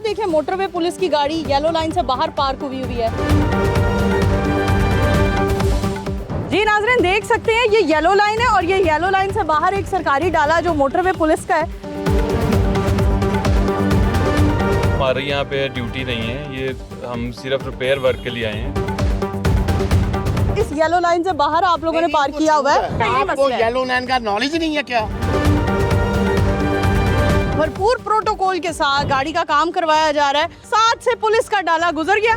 देखें motorway police की गाड़ी येलो लाइन से बाहर पार्क हुई है। जी नाज़रीन देख सकते हैं ये येलो लाइन है और ये येलो लाइन से बाहर एक सरकारी डाला जो मोटरवे पुलिस का है। हमारे यहाँ पे ड्यूटी नहीं है, ये हम सिर्फ रिपेयर वर्क के लिए आए हैं। इस येलो लाइन से बाहर आप लोगों ने पार्क किया हुआ है। आपको येलो लाइन का नॉलेज नहीं है क्या? भरपूर प्रोटोकॉल के साथ गाड़ी का काम करवाया जा रहा है। साथ से पुलिस का डाला गुजर गया।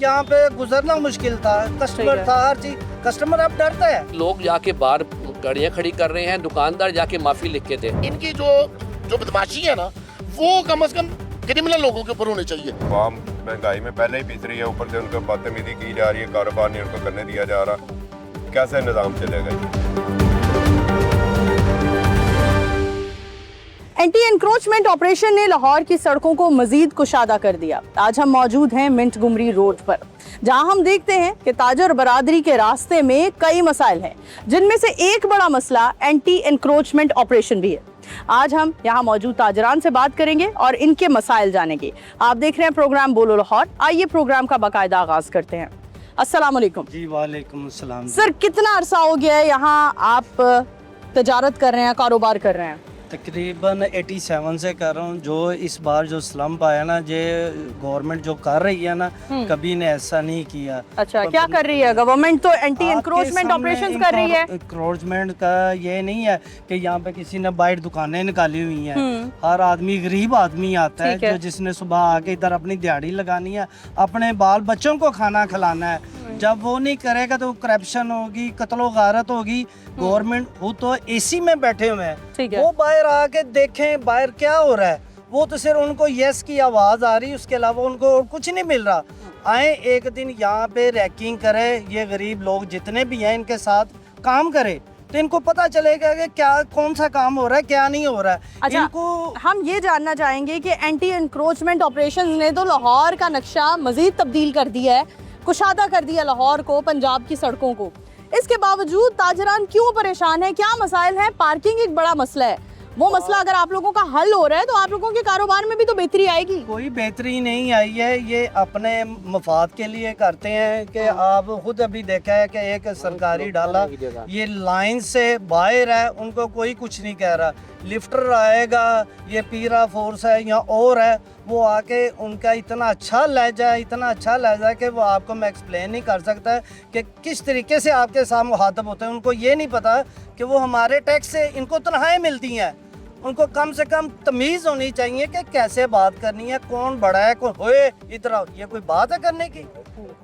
यहाँ पे गुजरना मुश्किल था, कस्टमर था, हर चीज। कस्टमर अब डरता है। लोग जाके बाहर गाड़ियाँ खड़ी कर रहे हैं, दुकानदार जाके माफी लिख के थे। इनकी जो बदमाशी है ना, वो कम से कम क्रिमिनल लोगों के ऊपर होने चाहिए। आम महंगाई में पहले ही पिस रही है, ऊपर से उनको बदतमीजी की जा रही है, कारोबार नहीं उनको करने दिया जा रहा। कैसे निज़ाम चलेगा? एंटी एनक्रोचमेंट ऑपरेशन ने लाहौर की सड़कों को मजीद कुशादा कर दिया। आज हम मौजूद हैं मिंट गुमरी रोड पर, जहां हम देखते हैं कि ताजर बरादरी के रास्ते में कई मसाइल हैं, जिनमें से एक बड़ा मसला एंटी एनक्रोचमेंट ऑपरेशन भी है। आज हम यहाँ मौजूद ताजरान से बात करेंगे और इनके मसाइल जानेंगे। आप देख रहे हैं प्रोग्राम बोलो लाहौर। आइए प्रोग्राम का बाकायदा आगाज करते हैं। अस्सलाम वालेकुम। जी वालेकुम अस्सलाम। सर कितना अरसा हो गया है यहाँ आप तजारत कर रहे हैं, कारोबार कर रहे हैं? तकरीबन 87 से कर रहा हूँ। जो इस बार जो स्लम्प आया ना, ये गवर्नमेंट जो कर रही है ना, कभी ने ऐसा नहीं किया। अच्छा, क्या कर रही है गवर्नमेंट? तो एंटी एनक्रोचमेंट ऑपरेशंस कर रही है। एनक्रोचमेंट का ये नहीं है कि यहाँ पे किसी ने बाइट दुकानें निकाली हुई हैं। हर आदमी गरीब आदमी आता है जो जिसने सुबह आके इधर अपनी दिहाड़ी लगानी है, अपने बाल बच्चों को खाना खिलाना है। जब वो नहीं करेगा तो करप्शन होगी, कत्लो गारत होगी। गवर्नमेंट वो तो एसी में बैठे हुए हैं, वो बाहर आके देखें बाहर क्या हो रहा है। वो तो सिर्फ उनको यस की आवाज़ आ रही, उसके अलावा उनको और कुछ नहीं मिल रहा। आए एक दिन यहाँ पे रैकिंग करे, ये गरीब लोग जितने भी हैं इनके साथ काम करे, तो इनको पता चलेगा कि क्या कौन सा काम हो रहा है, क्या नहीं हो रहा है। अच्छा, इनको हम ये जानना चाहेंगे कि एंटी एनक्रोचमेंट ऑपरेशंस ने तो लाहौर का नक्शा मजीद तब्दील कर दिया है, कुशादा कर दिया लाहौर को, पंजाब की सड़कों को। इसके बावजूद ताजरान क्यों परेशान है? क्या मसाइल है? पार्किंग एक बड़ा मसला है। वो मसला अगर आप लोगों का हल हो रहा है तो आप लोगों के कारोबार में भी तो बेहतरी आएगी। कोई बेहतरी नहीं आई है, ये अपने मफाद के लिए करते हैं। कि आप खुद अभी देखा है कि एक सरकारी डाला ये लाइन से बाहर है, उनको कोई कुछ नहीं कह रहा। लिफ्टर आएगा, ये पीरा फोर्स है या और है, वो आके उनका इतना अच्छा लहजा है, इतना अच्छा लहजा है कि वो आपको मैं एक्सप्लेन नहीं कर सकता है कि किस तरीके से आपके साथ मुखातब होते हैं। उनको ये नहीं पता कि वो हमारे टैक्स से इनको तनख्वाहें मिलती हैं। उनको कम से कम तमीज़ होनी चाहिए कि कैसे बात करनी है, कौन बड़ा है, कौन होए इधर आओ। ये कोई बात है करने की?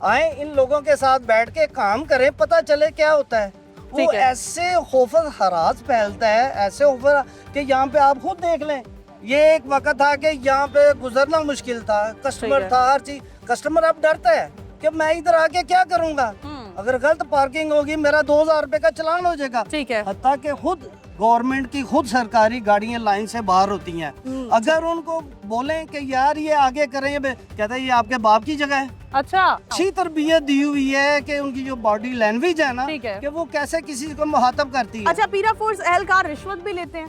आए इन लोगों के साथ बैठ के काम करें, पता चले क्या होता है। वो ऐसे खौफ हरास फैलता है, ऐसे खौफ कि यहाँ पे आप खुद देख लें। ये एक वक्त था कि यहाँ पे गुजरना मुश्किल था, कस्टमर था, हर चीज। कस्टमर अब डरता है कि मैं इधर आके क्या करूँगा, अगर गलत पार्किंग होगी मेरा 2000 रुपए का चलान हो जाएगा। ठीक है। हत्ता कि खुद गवर्नमेंट की खुद सरकारी गाड़ियां लाइन से बाहर होती हैं। अगर उनको बोलें कि यार ये आगे करें, कहते हैं ये आपके बाप की जगह है। अच्छा, अच्छी तरबियत दी हुई है कि उनकी जो बॉडी लैंग्वेज है ना, कि वो कैसे किसी को मुखातब करती है। अच्छा, पीरा फोर्स एहलकार रिश्वत भी लेते हैं?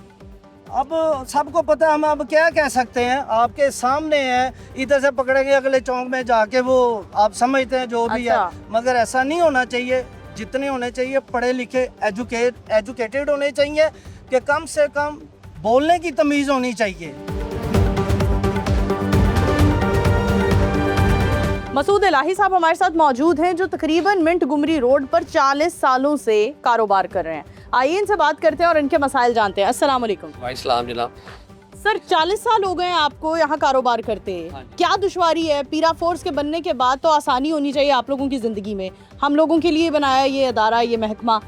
अब सबको पता, हम अब क्या कह सकते हैं। आपके सामने है, इधर से पकड़ेंगे अगले चौक में जाके, वो आप समझते हैं जो भी है। मगर ऐसा नहीं होना चाहिए। जितने होने चाहिए पढ़े लिखे एजुकेटेड होने चाहिए, कि कम से कम बोलने की तमीज़ होनी चाहिए। मसूद इलाही साहब हमारे साथ मौजूद हैं, जो तकरीबन मिंट गुमरी रोड पर 40 सालों से कारोबार कर रहे हैं। आइए इनसे बात करते हैं और इनके मसाइल जानते हैं। अस्सलाम वालेकुम। वालेकुम जनाब। सर 40 साल हो गए हैं आपको यहाँ कारोबार करते हैं, क्या दुश्वारी है? पीरा फोर्स के बनने के बाद तो आसानी होनी चाहिए आप लोगों की ज़िंदगी में। हम लोगों के लिए बनाया ये अदारा, ये महकमा,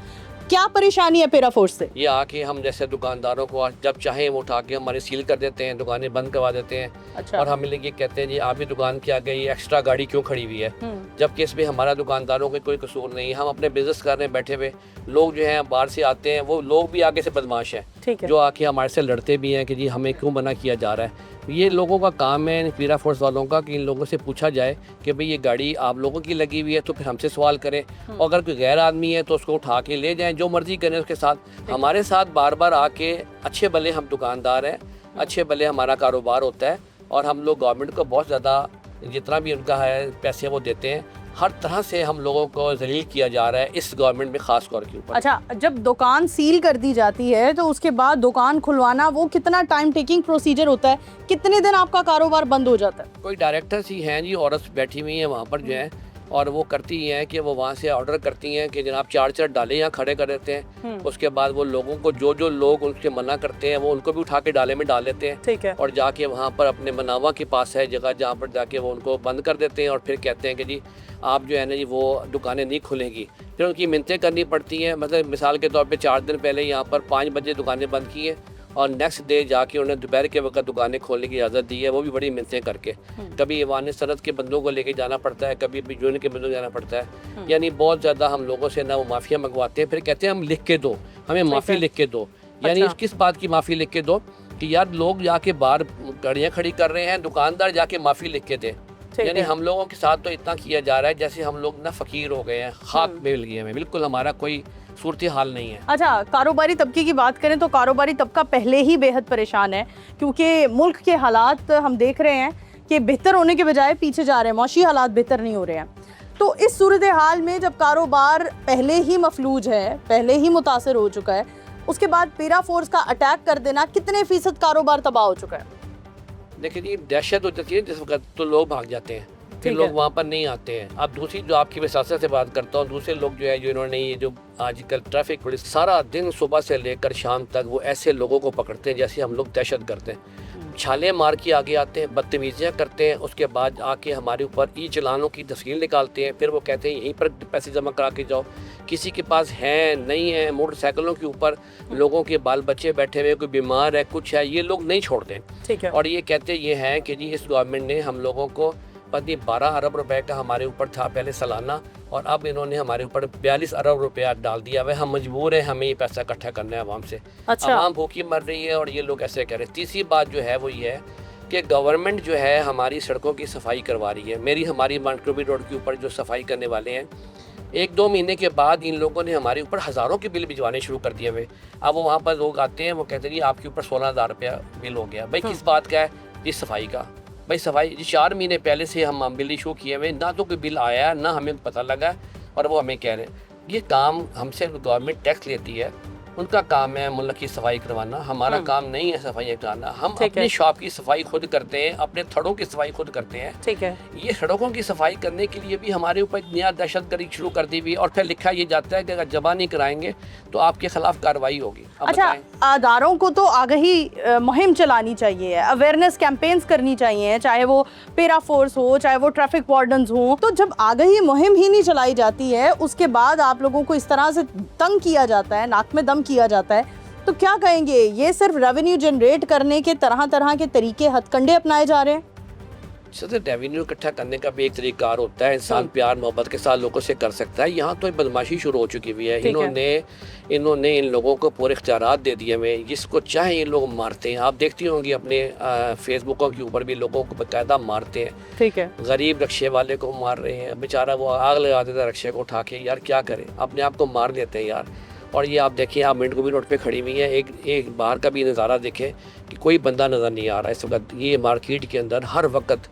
क्या परेशानी है पीरा फोर्स से? ये आके हम जैसे दुकानदारों को जब चाहें वो उठा के हमारे सील कर देते हैं, दुकानें बंद करवा देते हैं। अच्छा। और हमें ये कहते हैं जी आप ही दुकान के आगे ये एक्स्ट्रा गाड़ी क्यों खड़ी हुई है, जबकि इसमें हमारा दुकानदारों का कोई कसूर नहीं है। हम अपने बिजनेस कर रहे हैं बैठे हुए, लोग जो हैं बाहर से आते हैं, वो लोग भी आगे से बदमाश हैं, जो आके हमारे से लड़ते भी हैं कि जी हमें क्यों मना किया जा रहा है। ये लोगों का काम है, पीरा फोर्स वालों का, कि इन लोगों से पूछा जाए कि भाई ये गाड़ी आप लोगों की लगी हुई है तो फिर हमसे सवाल करें, और अगर कोई गैर आदमी है तो उसको उठा के ले जाएं, जो मर्जी करें उसके साथ। हमारे साथ बार बार आके अच्छे भले हम दुकानदार हैं, अच्छे भले हमारा कारोबार होता है, और हम लोग गवर्नमेंट को बहुत ज़्यादा जितना भी उनका है पैसे वो देते हैं, हर तरह से हम लोगों को जलील किया जा रहा है इस गवर्नमेंट में खास तौर के ऊपर। अच्छा, जब दुकान सील कर दी जाती है तो उसके बाद दुकान खुलवाना वो कितना टाइम टेकिंग प्रोसीजर होता है? कितने दिन आपका कारोबार बंद हो जाता है? कोई डायरेक्टर सी हैं जी, औरत बैठी हुई हैं वहाँ पर जो है, और वो करती हैं कि वो वहाँ से ऑर्डर करती हैं कि जनाब चार डाले यहाँ खड़े कर देते हैं। उसके बाद वो लोगों को जो लोग उनसे मना करते हैं वो उनको भी उठा के डाले में डाल लेते हैं। ठीक है। और जाके वहाँ पर अपने मनावा के पास है जगह जहाँ पर जाके वो उनको बंद कर देते हैं और फिर कहते हैं कि जी आप जो है ना जी वो दुकानें नहीं खुलेंगी। फिर उनकी मिन्नतें करनी पड़ती हैं। मतलब मिसाल के तौर पे 4 दिन पहले यहाँ पर 5 बजे दुकानें बंद की हैं और नेक्स्ट डे जाके उन्हें दोपहर के वक्त दुकानें खोलने की इजाज़त दी है, वो भी बड़ी मिन्नतें करके। कभी ईवान सनत के बंदों को लेके जाना पड़ता है, कभी बिजून के बंदों को जाना पड़ता है। यानी बहुत ज़्यादा हम लोगों से ना वो माफ़िया मंगवाते हैं, फिर कहते हैं हम लिख के दो, हमें माफ़ी लिख के दो। यानी किस बात की माफ़ी लिख के दो कि यार लोग जाके बाहर गाड़ियाँ खड़ी कर रहे हैं, दुकानदार जाके माफ़ी लिख के दे। यानी हम लोगों के साथ तो इतना किया जा रहा है जैसे हम लोग ना फ़कीर हो गए हैं, खाक में मिल गए हैं। बिल्कुल हमारा कोई सूरत हाल नहीं है। अच्छा, कारोबारी तबके की बात करें तो कारोबारी तबका पहले ही बेहद परेशान है, क्योंकि मुल्क के हालात हम देख रहे हैं कि बेहतर होने के बजाय पीछे जा रहे हैं, मौशी हालात बेहतर नहीं हो रहे हैं। तो इस सूरत हाल में जब कारोबार पहले ही मफलूज है, पहले ही मुतासर हो चुका है, उसके बाद पीरा फोर्स का अटैक कर देना, कितने फीसद कारोबार तबाह हो चुका है? देखिए जी, दहशत हो जाती है जिस वक्त तो लोग भाग जाते हैं, फिर लोग वहाँ पर नहीं आते हैं। अब दूसरी जो आपकी विसासत से बात करता हूँ, दूसरे लोग जो है जो इन्होंने ये जो आजकल ट्रैफिक पुलिस सारा दिन सुबह से लेकर शाम तक वो ऐसे लोगों को पकड़ते हैं जैसे हम लोग दहशत करते हैं। छाले मार के आगे आते हैं, बदतमीजियाँ करते हैं, उसके बाद आके हमारे ऊपर ई चलानों की तस्वीर निकालते हैं। फिर वो कहते हैं यहीं पर पैसे जमा करा के जाओ। किसी के पास है नहीं है, मोटरसाइकिलों के ऊपर लोगों के बाल बच्चे बैठे हुए, कोई बीमार है, कुछ है, ये लोग नहीं छोड़ते। ठीक है। और ये कहते ये हैं कि जी इस गवर्नमेंट ने हम लोगों को पति 12 अरब रुपए का हमारे ऊपर था पहले सालाना, और अब इन्होंने हमारे ऊपर 42 अरब रुपया डाल दिया हुआ है। हम मजबूर हैं, हमें ये पैसा इकट्ठा करना है आवाम से। अच्छा। आवाम भूखी मर रही है और ये लोग ऐसे कह रहे हैं। तीसरी बात जो है वो ये है कि गवर्नमेंट जो है हमारी सड़कों की सफाई करवा रही है। हमारी मानक्रोबी रोड के ऊपर जो सफाई करने वाले हैं, 1-2 महीने के बाद इन लोगों ने हमारे ऊपर हज़ारों के बिल भिजवाने शुरू कर दिए हुए। अब वो वहाँ पर लोग आते हैं, वो कहते हैं जी आपके ऊपर 16,000 रुपया बिल हो गया। भाई किस बात का है? जी सफाई का। भाई सफाई 4 महीने पहले से हम बिल इशू किए हुए, ना तो कोई बिल आया ना हमें पता लगा, और वो हमें कह रहे हैं ये काम हमसे गवर्नमेंट टैक्स लेती है, उनका काम है मुल्क की सफाई करवाना, हमारा काम नहीं है सफाई कराना। हम अपनी शॉप की सफाई खुद करते हैं, अपने थड़ों की सफाई खुद करते हैं। ठीक है। ये सड़कों की सफाई करने के लिए भी हमारे ऊपर नया दहशतगर्दी शुरू कर दी हुई, और फिर लिखा ये जाता है कि अगर जमा नहीं कराएंगे तो आपके खिलाफ कार्रवाई होगी। अच्छा, अदारों को तो आगाही मुहिम चलानी चाहिए, अवेयरनेस कैंपेन्स करनी चाहिए, चाहे वो पेरा फोर्स हो, चाहे वो ट्रैफिक वार्डन्स हो। तो जब आगाही मुहिम ही नहीं चलाई जाती है, उसके बाद आप लोगों को इस तरह से तंग किया जाता है, नाक में दम किया जाता है, तो क्या कहेंगे? ये सिर्फ रेवेन्यू जनरेट करने के तरह तरह के तरीके, हथकंडे अपनाए जा रहे हैं? सर रेवेन्यू इकट्ठा करने का भी एक तरीका होता है, इंसान प्यार मोहब्बत के साथ लोगों से कर सकता है। यहाँ तो बदमाशी शुरू हो चुकी हुई है। इन्होंने इन लोगों को पूरे इख्तियारात दे दिए हुए, जिसको चाहे ये लोग मारते हैं। आप देखती होंगी अपने फेसबुकों के ऊपर भी लोगों को बाकायदा मारते हैं। ठीक है। गरीब रक्शे वाले को मार रहे हैं, बेचारा वो आग लगा देता है रक्शे को उठा के। यार क्या करें, अपने आप को मार देते हैं यार। और ये आप देखिए, आप मिंटगुमरी रोड पे खड़ी हुई है, एक बाहर का भी नज़ारा देखें कि कोई बंदा नज़र नहीं आ रहा इस वक्त। ये मार्केट के अंदर हर वक्त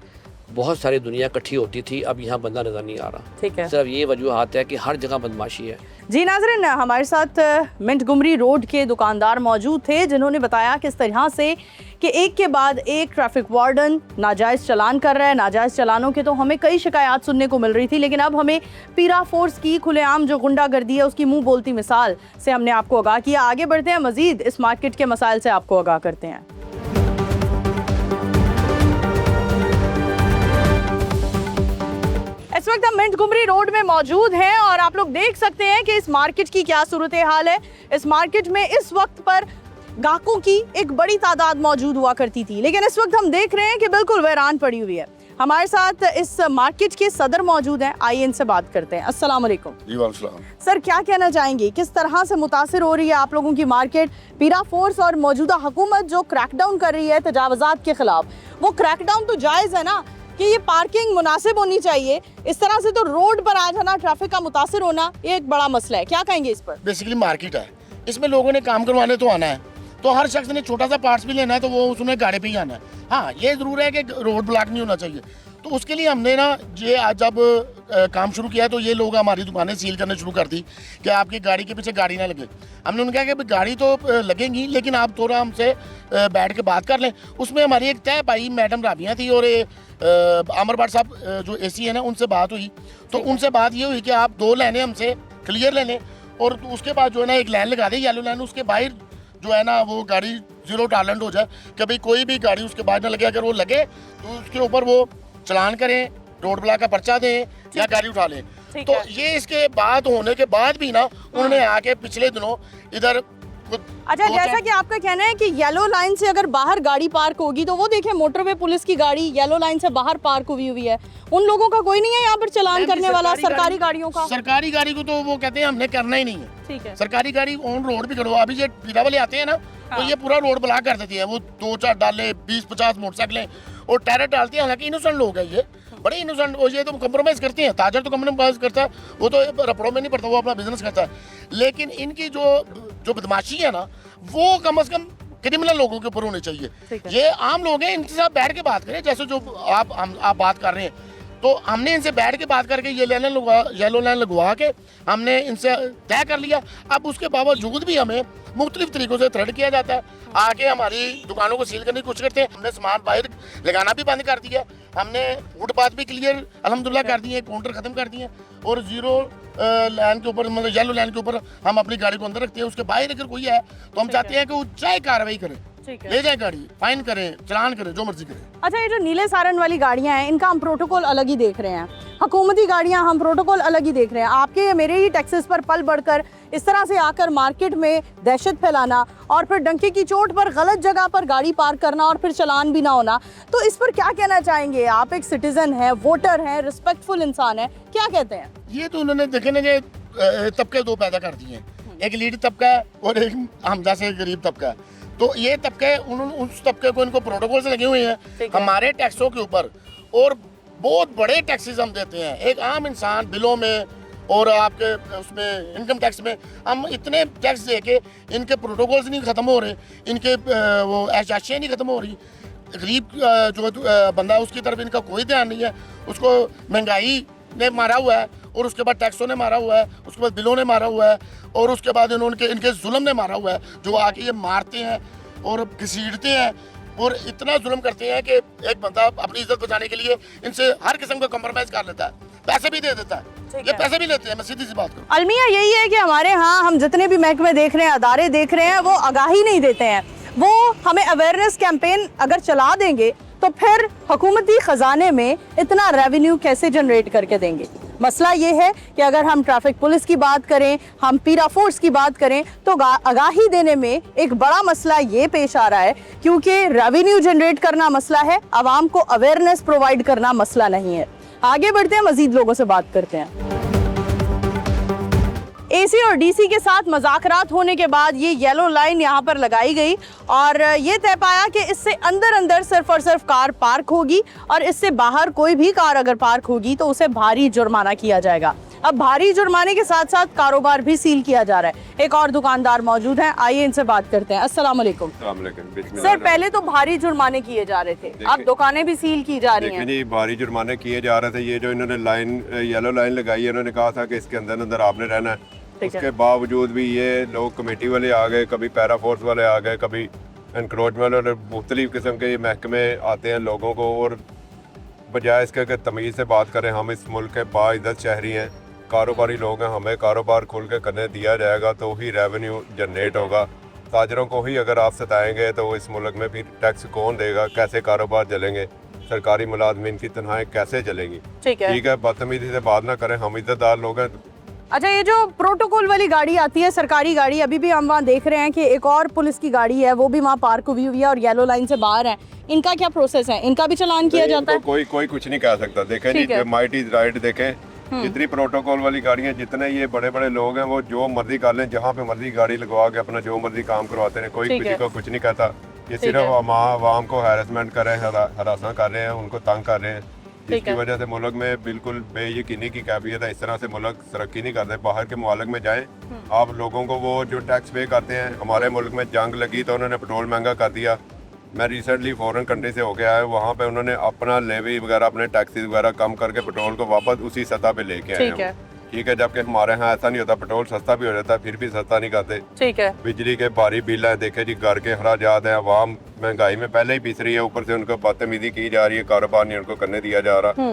बहुत सारी दुनिया इकट्ठी होती थी, अब यहाँ बंदा नज़र नहीं आ रहा। ठीक है। सिर्फ ये वजूहात है कि हर जगह बदमाशी है। जी नाज़रीन, हमारे साथ मिंटगुमरी रोड के दुकानदार मौजूद थे जिन्होंने बताया किस तरह से कि एक के बाद एक ट्रैफिक वार्डन नाजायज़ चलान कर रहा है। नाजायज़ चलानों के तो हमें कई शिकायत सुनने को मिल रही थी, लेकिन अब हमें पीरा फोर्स की खुलेआम जो गुंडागर्दी है उसकी मुंह बोलती मिसाल से हमने आपको आगाह किया। आगे बढ़ते हैं, मजीद इस मार्केट के मसाइल से आपको आगाह करते हैं। इस वक्त हम मिंटगुमरी रोड में मौजूद हैं और आप लोग देख सकते हैं कि इस मार्केट की क्या सूरत हाल है। इस मार्केट में इस वक्त पर ग्राहकों की एक बड़ी तादाद मौजूद हुआ करती थी, लेकिन इस वक्त हम देख रहे हैं कि बिल्कुल वीरान पड़ी हुई है। हमारे साथ इस मार्केट के सदर मौजूद हैं, आइए इनसे बात करते हैं। अस्सलाम वालेकुम। जी वालेकुम। सर, क्या कहना चाहेंगे, किस तरह से मुतासिर हो रही है आप लोगों की मार्केट? पीरा फोर्स और मौजूदा हुकूमत जो क्रैकडाउन कर रही है तजावुज़ात के खिलाफ, वो क्रैकडाउन तो जायज़ है ना कि ये पार्किंग मुनासिब होनी चाहिए, इस तरह से तो रोड पर आ जाना, ट्रैफिक का मुतासिर होना, ये एक बड़ा मसला है। क्या कहेंगे इस पर? बेसिकली मार्केट है, इसमें लोगों ने काम करवाने तो आना है, तो हर शख्स ने छोटा सा पार्ट्स भी लेना है तो वो उसने गाड़ी पे ही आना है। हाँ, ये ज़रूर है कि रोड ब्लॉक नहीं होना चाहिए। तो उसके लिए हमने ना ये आज जब काम शुरू किया तो ये लोग हमारी दुकानें सील करने शुरू कर दी कि आपकी गाड़ी के पीछे गाड़ी ना लगे। हमने उन्हें कहा कि गाड़ी तो लगेंगी लेकिन आप थोड़ा हमसे बैठ के बात कर लें। उसमें हमारी एक तय पाई मैडम राबिया थी और आमर भट्ट साहब जो एसी है ना उनसे बात हुई। तो उनसे बात ये हुई कि आप 2 लाइनें हमसे क्लियर ले लें और उसके बाद जो है ना एक लाइन लगा दें येलो लाइन, उसके बाहर जो है ना वो गाड़ी 0 टॉलरेंट हो जाए कि भाई कोई भी गाड़ी उसके बाद ना लगे। अगर वो लगे तो उसके ऊपर वो चलान करें, रोड ब्लॉक का पर्चा दें या गाड़ी उठा लें। तो ये इसके बाद होने के बाद भी ना उन्होंने आके पिछले दिनों इधर अच्छा, जैसा कि आपका कहना है कि येलो लाइन से अगर बाहर गाड़ी पार्क होगी तो वो देखें मोटरवे पुलिस की गाड़ी येलो लाइन से बाहर पार्क हुई है, उन लोगों का कोई नहीं है यहाँ पर चलान करने वाला सरकारी गाड़ियों का? सरकारी गाड़ी को तो वो कहते हैं हमने करना ही नहीं है। ठीक है, सरकारी गाड़ी ऑन रोड भी खड़ो। अभी ये पीला वाले आते हैं ना तो ये पूरा रोड ब्लॉक कर देती है। वो 2-4 डाले 20-50 मोटरसाइकिलें और टायर डालती हैं। हालांकि इनोसेंट लोग हैं, ये बड़े इनोसेंट। ये तो कंप्रोमाइज़ करते हैं। ताजर तो कंप्रोमाइज़ करता है, वो तो रपड़ों में नहीं पड़ता, वो अपना बिजनेस करता है। लेकिन इनकी जो बदमाशी है ना वो कम से कम क्रिमिनल लोगों के ऊपर होनी चाहिए। ये आम लोग हैं, इनके साथ बैठ के बात करें जैसे जो आप बात कर रहे हैं। तो हमने इनसे बैठ के बात करके ये येलो लाइन लगवा के हमने इनसे तय कर लिया। अब उसके बावजूद भी हमें मुख्तलिफ तरीकों से थ्रेड किया जाता है, आके हमारी दुकानों को सील करने की कोशिश करते हैं। हमने सामान बाहर लगाना भी बंद कर दिया, हमने फुटपाथ भी क्लियर अल्हम्दुलिल्लाह कर दिए, काउंटर ख़त्म कर दिए और 0 लाइन के ऊपर मतलब येलो लाइन के ऊपर हम अपनी गाड़ी को अंदर रखते हैं। उसके बाहर अगर कोई है तो हम चाहते हैं कि वो चाहे कार्रवाई करें, ले जाए गाड़ी, फाइन करें, चलान करें, जो मर्जी करें। अच्छा, ये जो नीले सारन वाली गाड़ियां हैं इनका हम प्रोटोकॉल अलग ही देख रहे हैं, हुकूमती गाड़ियां हम प्रोटोकॉल अलग ही देख रहे हैं। आपके मेरे ही टैक्सेस पर पल बढ़कर इस तरह से आकर मार्केट में दहशत फैलाना और फिर डंके की चोट पर गलत जगह पर गाड़ी पार्क करना और फिर चलान भी ना होना, तो इस पर क्या कहना चाहेंगे? आप एक सिटीजन हैं, वोटर हैं, रिस्पेक्टफुल इंसान है, क्या कहते हैं? ये तो उन्होंने देखे ना कि तबके 2 पैदा कर दिए हैं, एक लीड तबका है और एक हमजा से गरीब तबका है। तो ये तबके उस तबके को इनको प्रोटोकॉल से लगे हुए हैं हमारे टैक्सों के ऊपर, और बहुत बड़े टैक्सेस हम देते हैं। एक आम इंसान बिलों में और आपके उसमें इनकम टैक्स में हम इतने टैक्स दे के इनके प्रोटोकॉल्स नहीं ख़त्म हो रहे, इनके वो ऐशाशियाँ नहीं ख़त्म हो रही। गरीब जो बंदा है उसकी तरफ इनका कोई ध्यान नहीं है। उसको महंगाई ने मारा हुआ है और उसके बाद टैक्सों ने मारा हुआ है, उसके बाद बिलों ने मारा हुआ है और उसके बाद इनके जुल्म ने मारा हुआ है, जो आके ये मारते हैं और घसीटते हैं और इतना जुल्म करते हैं कि एक बंदा अपनी इज्जत बचाने के लिए इनसे हर किस्म का कॉम्प्रोमाइज़ कर लेता है, पैसे भी दे देता है। ये पैसे भी लेते हैं, मैं सीधी सी बात करूँ। अलमिया यही है कि हमारे यहाँ हम जितने भी महकमे देख रहे हैं, अदारे देख रहे हैं, वो आगाही नहीं देते हैं। वो हमें अवेयरनेस कैंपेन अगर चला देंगे तो फिर हुकूमती ख़जाने में इतना रेवेन्यू कैसे जनरेट करके देंगे? मसला ये है कि अगर हम ट्रैफिक पुलिस की बात करें, हम पीरा फोर्स की बात करें, तो आगाही देने में एक बड़ा मसला ये पेश आ रहा है, क्योंकि रेवेन्यू जनरेट करना मसला है, आवाम को अवेयरनेस प्रोवाइड करना मसला नहीं है। आगे बढ़ते हैं, मजीद लोगों से बात करते हैं। एसी और डीसी के साथ मज़ाकरात होने के बाद ये येलो लाइन यहाँ पर लगाई गई और ये तय पाया कि इससे अंदर सिर्फ और सिर्फ कार पार्क होगी और इससे बाहर कोई भी कार अगर पार्क होगी तो उसे भारी जुर्माना किया जाएगा। अब भारी जुर्माने के साथ साथ कारोबार भी सील किया जा रहा है। एक और दुकानदार मौजूद हैं, आइए इनसे बात करते हैं। अस्सलाम वालेकुम। सर, पहले तो भारी जुर्माने किए जा रहे थे, अब दुकानें भी सील की जा रही हैं। जी, भारी जुर्माने किए जा रहे थे। ये जो इन्होंने लाइन येलो लाइन लगाई है, इन्होंने कहा था कि इसके अंदर आपने रहना है। उसके बावजूद भी ये लोग कमेटी वाले आ गए, कभी पैरा फोर्स वाले आ गए, कभी एनक्रोचमेंट और मुख्तलिफ किस्म के ये महकमे आते हैं लोगों को, और बजाय इसके कि तमीज़ से बात करें, हम इस मुल्क के बाइज़्ज़त शहरी हैं, कारोबारी लोग हैं, हमें कारोबार खुल के करने दिया जाएगा तो ही रेवेन्यू जनरेट होगा। ताजरों को ही अगर आप सताएंगे तो इस मुल्क में फिर टैक्स कौन देगा? कैसे कारोबार चलेंगे? सरकारी मुलाजमीन की तनख्वाहें कैसे चलेंगी? ठीक है, बदतमीजी से बात ना करें, हम इज्जतदार लोग हैं। अच्छा, ये जो प्रोटोकॉल वाली गाड़ी आती है, सरकारी गाड़ी, अभी भी हम वहाँ देख रहे हैं कि एक और पुलिस की गाड़ी है, वो भी वहाँ पार्क हुई है और येलो लाइन से बाहर है। इनका क्या प्रोसेस है? इनका भी चालान किया जाता है? कोई कुछ नहीं कह सकता। देखें जी, माइट इज राइट। देखें जितनी प्रोटोकॉल वाली गाड़ियाँ, जितने ये बड़े बड़े लोग हैं, वो जो मर्जी कर लें, जहाँ पे मर्जी गाड़ी लगवा के अपना जो मर्जी काम करवाते हैं, कोई किसी को कुछ नहीं कहता। ये सिर्फ आवाम को हैरेसमेंट कर रहे हैं, हरासा कर रहे हैं, उनको तंग कर रहे हैं। जिसकी वजह से मुल्क में बिल्कुल बेयकीनी की कैफियत है। इस तरह से मुल्क तरक्की नहीं करते। बाहर के मुल्क में जाएं आप, लोगों को वो जो टैक्स पे करते हैं, हमारे मुल्क में जंग लगी तो उन्होंने पेट्रोल महंगा कर दिया। मैं रिसेंटली फॉरेन कंट्री से होके आया, वहाँ पे उन्होंने अपना लेवी वगैरह, अपने टैक्सेस वगैरह कम करके पेट्रोल को वापस उसी सतह पे लेके आए हैं। ठीक है, जबकि हमारे यहाँ ऐसा नहीं होता, पेट्रोल सस्ता भी हो जाता है फिर भी सस्ता नहीं करते। ठीक है, बिजली के भारी बिल है, देखे जी घर के अखराजात हैं, आवाम महंगाई में पहले ही पिस रही है, ऊपर से उनको बदतमीजी की जा रही है, कारोबार नहीं उनको करने दिया जा रहा।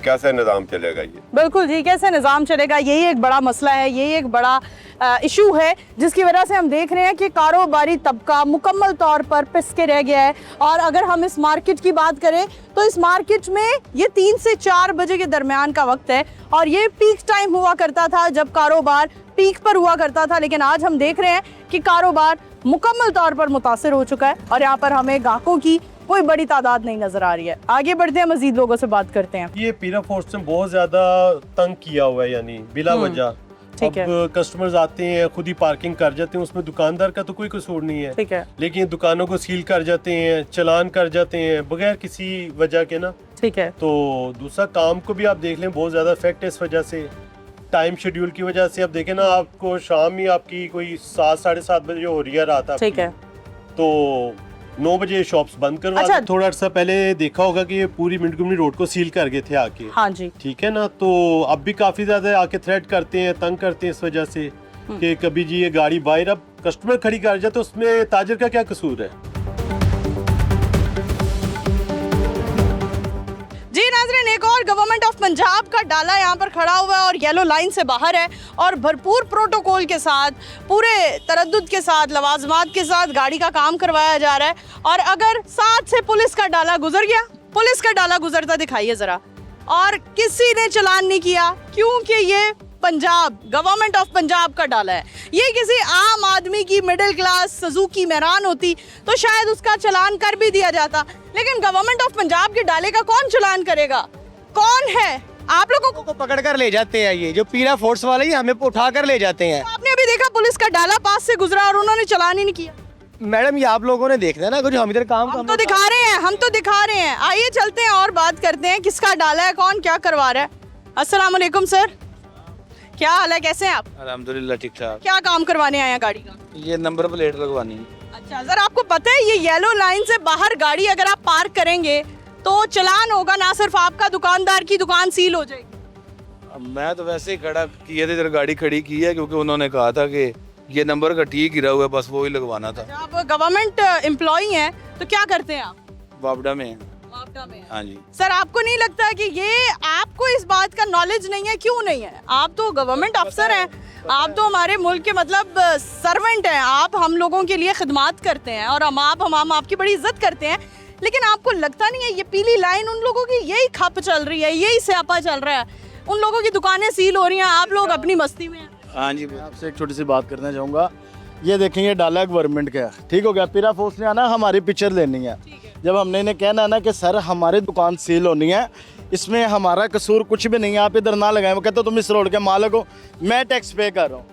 कैसे निज़ाम चलेगा ये? बिल्कुल जी, कैसे निज़ाम चलेगा, यही एक बड़ा मसला है, यही एक बड़ा इशू है, जिसकी वजह से हम देख रहे हैं कि कारोबारी तबका मुकम्मल तौर पर पिस के रह गया है। और अगर हम इस मार्केट की बात करें तो इस मार्केट में ये 3 से 4 बजे के दरमियान का वक्त है और ये पीक टाइम हुआ करता था जब कारोबार पीक पर हुआ करता था। लेकिन आज हम देख रहे हैं कि कारोबार मुकम्मल तौर पर मुतासिर हो चुका है और यहाँ पर हमें ग्राहकों की कोई बड़ी तादाद नहीं नजर आ रही है। आगे बढ़ते हैं, मजीद लोगों से बात करते हैं। ये पीरा फोर्स ने बहुत ज्यादा तंग किया हुआ है, यानी बिला वजह। ठीक है, अब कस्टमर्स आते हैं, खुद ही पार्किंग कर जाते हैं, उसमें दुकानदार का तो कोई कसूर नहीं है। ठीक है, लेकिन दुकानों को सील कर जाते हैं, चलान कर जाते हैं बगैर किसी वजह के ना। ठीक है, तो दूसरा काम को भी आप देख लें, बहुत ज्यादा इफेक्ट है इस वजह से, टाइम शेड्यूल की वजह से। अब देखें ना, आपको शाम ही आपकी कोई 7 साढ़े 7 बजे हो रही है रात। ठीक है, तो 9 बजे शॉप्स बंद करवा। अच्छा, थोड़ा अर्सा पहले देखा होगा कि ये पूरी मिंटगुमरी रोड को सील कर गए थे आके। हाँ जी, ठीक है ना। तो अब भी काफी ज्यादा आके थ्रेट करते हैं, तंग करते हैं इस वजह से कि कभी जी ये गाड़ी बाहर, अब कस्टमर खड़ी कर जाए तो उसमें ताजर का क्या कसूर है? जी नाज़रीन, एक और गवर्नमेंट ऑफ पंजाब का डाला यहाँ पर खड़ा हुआ है और येलो लाइन से बाहर है और भरपूर प्रोटोकॉल के साथ, पूरे तरद्दुद के साथ, लवाजमात के साथ गाड़ी का काम करवाया जा रहा है। और अगर साथ से पुलिस का डाला गुजर गया, पुलिस का डाला गुजरता दिखाइए ज़रा, और किसी ने चलान नहीं किया क्योंकि ये पंजाब, गवर्नमेंट ऑफ पंजाब का डाला है। ये किसी आम आदमी की मिडिल क्लास सुजुकी मेहरान होती तो शायद उसका चलान कर भी दिया जाता, लेकिन गवर्नमेंट ऑफ पंजाब के डाले का कौन चलान करेगा? कौन है? आप लोगों को पकड़ कर ले जाते हैं, ये जो पीरा फोर्स वाले ही हमें उठा कर ले जाते हैं। आपने अभी देखा पुलिस का डाला पास से गुजरा और उन्होंने चलान ही नहीं किया। मैडम ये आप लोगों ने देखना है ना, कुछ हम इधर काम हम तो दिखा रहे हैं, हम तो दिखा रहे हैं। आइए चलते हैं और बात करते हैं किसका डाला है, कौन क्या करवा रहा है। अस्सलाम वालेकुम सर, क्या हाल है, कैसे हैं आप? अल्हम्दुलिल्लाह ठीक ठाक। क्या काम करवाने आए हैं गाड़ी का? ये नंबर प्लेट लगवानी है। अच्छा सर, आपको पता है ये येलो लाइन से बाहर गाड़ी अगर आप पार्क करेंगे तो चलान होगा, ना सिर्फ आपका, दुकानदार की दुकान सील हो जाएगी। अब मैं तो वैसे ही खड़ा किए थे, इधर गाड़ी खड़ी की है क्योंकि उन्होंने कहा था कि ये नंबर का ठीक गिरा हुआ है, बस वो ही लगवाना था। आप गवर्नमेंट एम्प्लॉई हैं तो क्या करते हैं आप? वापडा में। वापडा में? हाँ जी। सर आपको नहीं लगता कि ये, आपको इस बात का नॉलेज नहीं है? क्यों नहीं है? आप तो गवर्नमेंट अफसर हैं, आप तो हमारे मुल्क के मतलब सर्वेंट हैं, आप हम लोगों के लिए खिदमत करते हैं और हम आपकी बड़ी इज्जत करते हैं, लेकिन आपको लगता नहीं है ये पीली लाइन उन लोगों की यही खप चल रही है, यही स्यापा चल रहा है, उन लोगों की दुकानें सील हो रही हैं, आप लोग अपनी मस्ती में हैं। हाँ जी। आपसे एक छोटी सी बात करना चाहूँगा, ये देखें ये डाला गवर्नमेंट का, ठीक हो गया, पीरा फोर्स ने आना हमारी पिक्चर लेनी है। जब हमने इन्हें कहना है ना कि सर हमारी दुकान सील होनी है, इसमें हमारा कसूर कुछ भी नहीं है, आप इधर ना लगाएं। वो कहते हो तुम इस रोड के मालिक हो, मैं टैक्स पे कर रहा हूँ,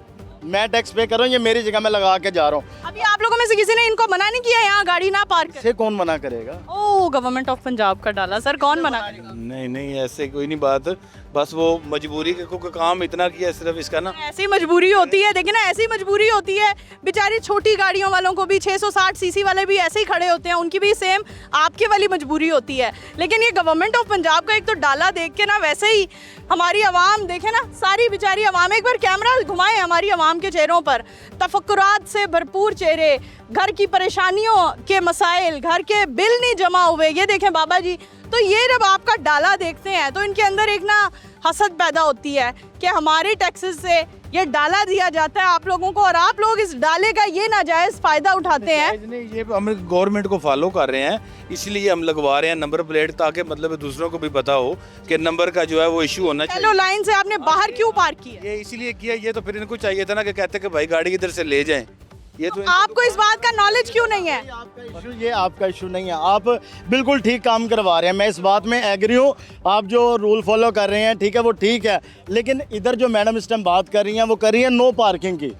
मैं टैक्स पे कर रहा हूँ, ये मेरी जगह में लगा के जा रहा हूँ। अभी आप लोगों में से किसी ने इनको मना नहीं किया यहाँ गाड़ी ना पार्क करें? से कौन मना करेगा? ओह, गवर्नमेंट ऑफ पंजाब का डाला, सर कौन मना करेगा? नहीं ऐसे कोई नहीं बात, बस वो मजबूरी का काम इतना किया सिर्फ इसका ना। ऐसी मजबूरी होती है, देखिए ना, ऐसी मजबूरी होती है। बेचारी छोटी गाड़ियों वालों को भी 660 सीसी वाले भी ऐसे ही खड़े होते हैं, उनकी भी सेम आपके वाली मजबूरी होती है। लेकिन ये गवर्नमेंट ऑफ पंजाब का एक तो डाला देख के ना, वैसे ही हमारी आवाम देखे ना, सारी बेचारी आवाम, एक बार कैमरा घुमाए हमारी आवाम के चेहरों पर, तफक्कुरात से भरपूर चेहरे, घर की परेशानियों के मसाइल, घर के बिल नहीं जमा हुए, ये देखें बाबा जी। तो ये जब आपका डाला देखते हैं तो इनके अंदर एक ना हसद पैदा होती है कि हमारे टैक्सेस से ये डाला दिया जाता है आप लोगों को और आप लोग इस डाले का ये नाजायज़ फ़ायदा उठाते हैं। ये हम गवर्नमेंट को फॉलो कर रहे हैं, इसलिए हम लगवा रहे हैं नंबर प्लेट, ताकि मतलब दूसरों को भी पता हो कि नंबर का जो है वो इशू होना चाहिए। येलो लाइन से आपने बाहर क्यों पार्क किया? ये इसलिए किया, ये तो फिर इनको चाहिए था ना कि कहते कि भाई गाड़ी इधर से ले जाएं। ये तो आपको इस बात का नॉलेज क्यों नहीं है? ये आपका इशू नहीं है, आप बिल्कुल ठीक काम करवा रहे हैं, मैं इस बात में एग्री हूँ। आप जो रूल फॉलो कर रहे हैं ठीक है, वो ठीक है, लेकिन इधर जो मैडम इस टाइम बात कर रही हैं वो कर रही है नो पार्किंग की।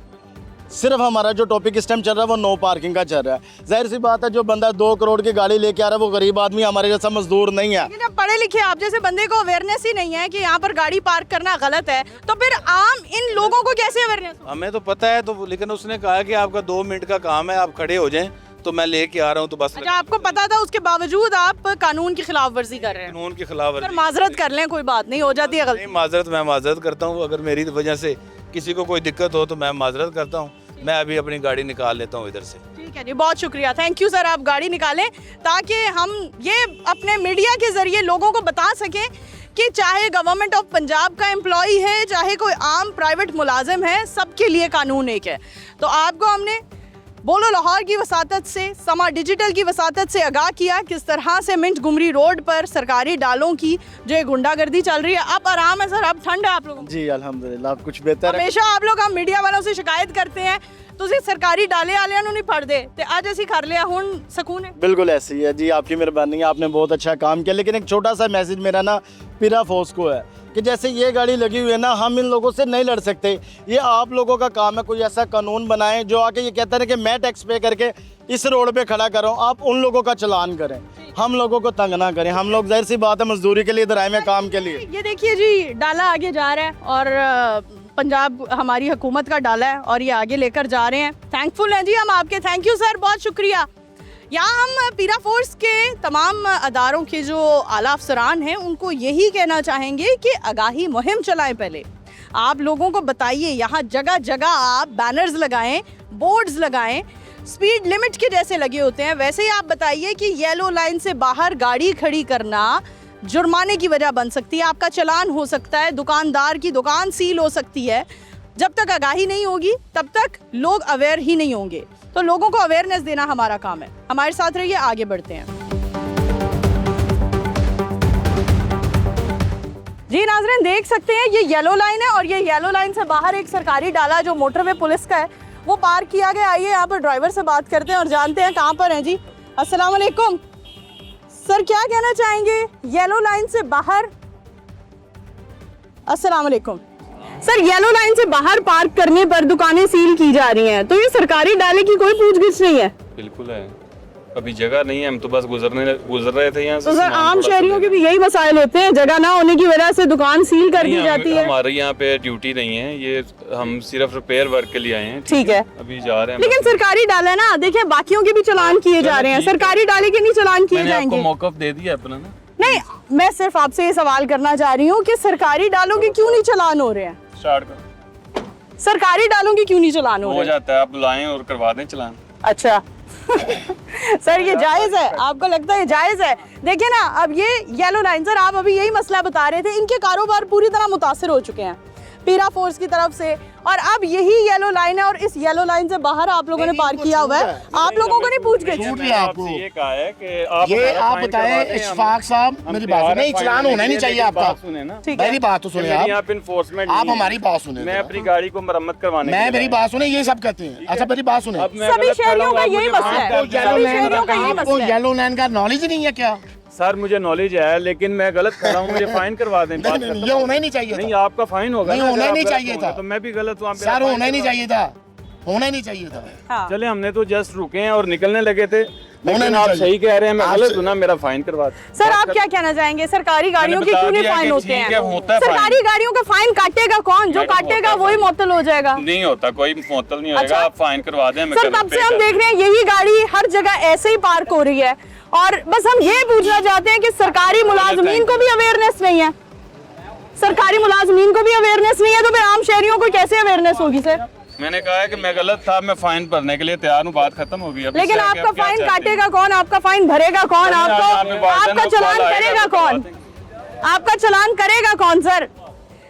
सिर्फ हमारा जो टॉपिक इस टाइम चल रहा है वो नो पार्किंग का चल रहा है। जाहिर सी बात है, जो बंदा 2 करोड़ की गाड़ी लेके आ रहा है वो गरीब आदमी, हमारे जैसा मजदूर नहीं है। लेकिन जब पढ़े लिखे आप जैसे बंदे को अवेयरनेस ही नहीं है कि यहाँ पर गाड़ी पार्क करना गलत है, तो फिर आम इन लोगों को कैसे अवेयरनेस? हमें तो पता है, तो लेकिन उसने कहा कि आपका 2 मिनट का काम है, आप खड़े हो जाएं, तो मैं लेके आ रहा हूँ, तो बस। अच्छा, आपको पता था, उसके बावजूद आप कानून की खिलाफ वर्जी कर रहे हैं? कानून के खिलाफ सर माजरत कर लें, कोई बात नहीं, हो जाती है गलती। मैं माजरत करता हूँ, अगर मेरी वजह से किसी को कोई दिक्कत हो तो मैं माजरत करता हूँ। मैं अभी अपनी गाड़ी निकाल लेता हूँ इधर से। ठीक है जी, बहुत शुक्रिया, थैंक यू सर। आप गाड़ी निकालें ताकि हम ये अपने मीडिया के जरिए लोगों को बता सकें कि चाहे गवर्नमेंट ऑफ पंजाब का एम्प्लॉई है, चाहे कोई आम प्राइवेट मुलाजिम है, सबके लिए कानून एक है। तो आपको हमने बोलो लाहौर की वसातत से, समा डिजिटल की वसातत से आगाह किया किस तरह से मिंट गुमरी रोड पर सरकारी डालों की जो ये गुंडागर्दी चल रही है। अब आराम है सर, अब ठंड है आप लोगों को? जी अल्हम्दुलिल्लाह, अब कुछ बेहतर है। हमेशा आप लोग हम मीडिया वालों से शिकायत करते हैं, ਤੁਸੀਂ सरकारी डाले वाले नहीं पढ़ दे, ते आज ऐसी कर लिया, हुन सुकून है। बिल्कुल ऐसे ही है जी, आपकी मेहरबानी है, आपने बहुत अच्छा काम किया। लेकिन एक छोटा सा मैसेज मेरा ना पीरा फोर्स को है कि जैसे ये गाड़ी लगी हुई है ना, हम इन लोगों से नहीं लड़ सकते। ये आप लोगों का काम है, कोई ऐसा कानून बनाएं जो आके ये कहता है कि मैं टैक्स पे करके इस रोड पे खड़ा कर रहा हूँ, आप उन लोगों का चलान करें, हम लोगों को तंग ना करें। हम लोग जाहिर सी बात है मजदूरी के लिए इधर आए हैं, काम के लिए। ये देखिए जी, डाला आगे जा रहा है और पंजाब हमारी हुकूमत का डाला है और ये आगे लेकर जा रहे हैं। थैंकफुल हैं जी हम आपके, थैंक यू सर, बहुत शुक्रिया। यहाँ हम पीरा फोर्स के तमाम अदारों के जो आला अफसरान हैं उनको यही कहना चाहेंगे कि आगाही मुहिम चलाएं। पहले आप लोगों को बताइए, यहाँ जगह जगह आप बैनर्स लगाएं, बोर्ड्स लगाएं, स्पीड लिमिट के जैसे लगे होते हैं वैसे ही आप बताइए कि येलो लाइन से बाहर गाड़ी खड़ी करना जुर्माने की वजह बन सकती है, आपका चालान हो सकता है, दुकानदार की दुकान सील हो सकती है। जब तक आगाही नहीं होगी तब तक लोग अवेयर ही नहीं होंगे। तो लोगों को अवेयरनेस देना हमारा काम है। हमारे साथ रहिए, आगे बढ़ते हैं। जी नाज़रीन, देख सकते हैं ये येलो लाइन है और ये येलो लाइन से बाहर एक सरकारी डाला जो मोटरवे पुलिस का है वो पार्क किया गया। आइए यहाँ पर ड्राइवर से बात करते हैं और जानते हैं कहाँ पर हैं जी। अस्सलाम वालेकुम सर, क्या कहना चाहेंगे येलो लाइन से बाहर? अस्सलाम वालेकुम सर, येलो लाइन से बाहर पार्क करने पर दुकानें सील की जा रही हैं, तो ये सरकारी डाले की कोई पूछगिछ नहीं है? बिल्कुल है, अभी जगह नहीं है, हम तो बस गुजर रहे थे यहाँ से। तो सर आम शहरियों के भी यही मसाइल होते हैं, जगह ना होने की वजह से दुकान सील कर दी जाती है। हमारे यहाँ पे ड्यूटी नहीं है, ये हम सिर्फ रिपेयर वर्क के लिए आए हैं। ठीक है, अभी जा रहे हैं। लेकिन सरकारी डाला है ना, देखिए बाकियों के भी चालान किए जा रहे हैं, सरकारी डाले के नहीं चालान किए जाएंगे? आपको मौका दे दिया अपना ना। नहीं, मैं सिर्फ आपसे ये सवाल करना चाह रही हूँ कि सरकारी डालों के क्यों नहीं चालान हो रहे हैं? स्टार्ट कर। सरकारी डालों के क्यों नहीं चालान हो रहे? हो जाता है, आप बुलाएं और करवा दें चलान। अच्छा सर ये जायज़ है, आपको लगता है जायज़ है? देखिए ना, अब ये येलो लाइन, सर आप अभी यही मसला बता रहे थे, इनके कारोबार पूरी तरह मुतासिर हो चुके हैं पीरा फोर्स की तरफ से, और अब यही येलो लाइन है और इस येलो लाइन से बाहर आप लोगों ने पार्क किया हुआ है। आप लोगों को नहीं पूछ गए? छूट लिया आपको, ये कहा है कि ये आप बताएं इशफाक साहब, मेरी बात नहीं, चलान होना नहीं चाहिए आपका। सुने ना, मेरी बात तो सुने आप इन्फोर्समेंट, आप हमारी बात सुने। मैं अपनी गाड़ी को मरम्मत करवाने, मैं मेरी बात सुने, ये सब कहते हैं। अच्छा मेरी बात सुने, सभी शहरियों का यही मसला है, सभी शहरियों का यही आपको मसला है। येलो लाइन का नॉलेज नहीं है क्या? सर मुझे नॉलेज है, लेकिन मैं गलत खड़ा हूँ, मुझे फाइन करवा दें। नहीं, ये होना ही नहीं चाहिए नहीं, था। आपका फाइन होगा। नहीं, होना ही नहीं चाहिए था। तो मैं भी गलत हूँ सर, होना ही नहीं चाहिए था, होना ही नहीं चाहिए था। हाँ। चले, हमने तो जस्ट रुके हैं और निकलने लगे थे, लेकिन नहीं आप चाहिए। सही कह रहे हैं, मैं गलत हूँ ना, मेरा फाइन करवा दें। सर आप क्या कहना चाहेंगे, सरकारी गाड़ियों के बता क्यों नहीं दिया फाइन कि होते ठीक है, हैं? होता है सरकारी गाड़ियों का फाइन काटेगा कौन? जो मैडम, काटेगा होता है वही मुअत्तल हो जाएगा। नहीं होता, कोई मुअत्तल नहीं होगा। अच्छा। आप फाइन करवा दें। सर तब से हम देख रहे हैं यही गाड़ी हर जगह ऐसे ही पार्क हो रही है, और बस हम ये पूछना चाहते हैं कि सरकारी मुलाजमीन को भी अवेयरनेस नहीं है, सरकारी मुलाजमीन को भी अवेयरनेस नहीं है, तो फिर आम शहरियों को कैसे अवेयरनेस होगी? सर मैंने कहा है कि मैं गलत था, मैं फाइन भरने के लिए तैयार हूँ, बात खत्म हो गई। अब लेकिन इससे आगे आपका आप क्या फाइन चाहते हैं? काटेगा कौन? आपका फाइन भरेगा कौन? यहाँ पे आपको बात है ना, आपका चालान कॉल आएगा, करेगा तो कौन? बात है। आपका चालान करेगा कौन? सर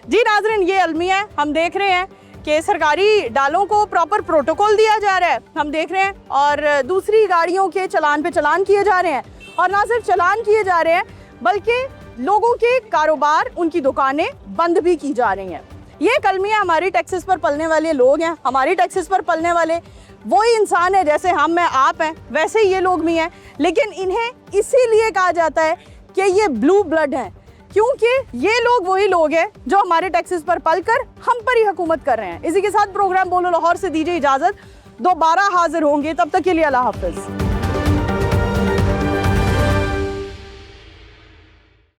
जी नाज़रीन, ये अलमी है, हम देख रहे हैं कि सरकारी डालों को प्रॉपर प्रोटोकॉल दिया जा रहा है, हम देख रहे हैं, और दूसरी गाड़ियों के चालान पे चालान किए जा रहे हैं, और ना सिर्फ चालान किए जा रहे हैं बल्कि लोगों के कारोबार, उनकी दुकानें बंद भी की जा रही हैं। ये कलमियाँ हमारी टैक्सेस पर पलने वाले लोग हैं, हमारी टैक्सेस पर पलने वाले वही इंसान है, जैसे हम हैं, आप हैं, वैसे ही ये लोग भी हैं, लेकिन इन्हें इसीलिए कहा जाता है कि ये ब्लू ब्लड हैं, क्योंकि ये लोग वही लोग हैं जो हमारे टैक्सेस पर पलकर हम पर ही हुकूमत कर रहे हैं। इसी के साथ प्रोग्राम बोलो लाहौर से दीजिए इजाजत, दोबारा हाजिर होंगे, तब तक के लिए अल्लाह हाफिज।